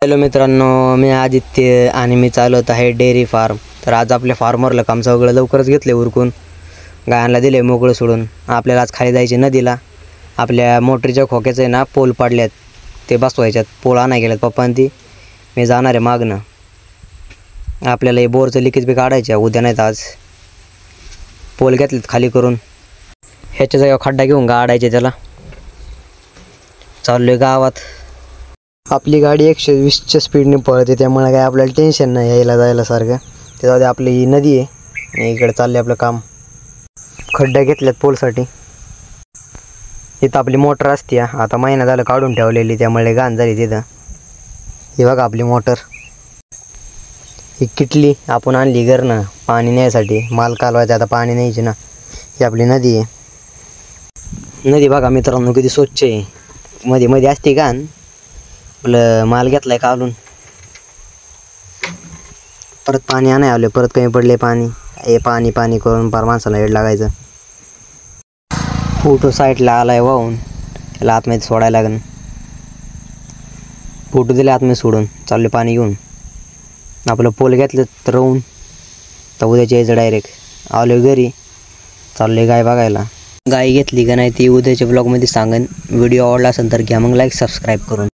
Hello मित्रांनो, मी आदित्य आणि मी चालवत आहे डेअरी फार्म. तर आज आपल्या फार्मरला काम सगळं लवकरच घेतले उरकून, गायांना दिले मोकळं सोडून. आपल्याला आज खाली जायचे नदीला. आपल्या मोटरीच्या खोक्याचं आहे ना पोल पाडल्यात, ते बसवायच्यात. पोल आणाय गेल्यात पप्पांनी, ती मी जाणार आहे मागणं. आपल्याला हे बोरचं लिकेज बी काढायचं उद्या, नाही तर आज. पोल घेतलेत खाली करून, ह्याच्या जागेवर खड्डा घेऊन गाडायचे त्याला. चाललोय गावात. आपली गाडी 120च्या स्पीडने पळते, त्यामुळे काय आपल्याला टेन्शन नाही यायला जायला सारखं. त्याच्यामध्ये आपली ही नदी आहे, इकडे चालले आपलं काम. खड्डा घेतल्यात पोलसाठी. इथं आपली मोटर असते, आता महिना झालं काढून ठेवलेली, त्यामुळे घाण झाली तिथं. ही बघा आपली मोटर. ही किटली आपण आणली घरनं पाणी न्यायसाठी, माल कालवायचा. आता पाणी न्यायचे ना. ही आपली नदी आहे. नदी बघा मित्रांनो किती स्वच्छ आहे. मध्ये मध्ये असते घाण. आपलं माल घेतलाय काढून, परत पाणी आणाय आलं. परत कमी पडले पाणी. हे पाणी पाणी करून फार माणसाला हेड लागायचं. फोटो साईडला आलाय वाहून, त्याला आतमध्ये सोडायला लागेल. फोटो दिले आतमध्ये सोडून, चालले पाणी घेऊन. आपलं पोल घेतलं तर राहून, तर उद्याच्या यायचं डायरेक्ट. आलो घरी, चालले गाय बघायला. गाय घेतली का नाही ती उद्याच्या ब्लॉगमध्ये सांगेन. व्हिडिओ आवडला असेल तर घ्या मग लाईक सबस्क्राईब करून.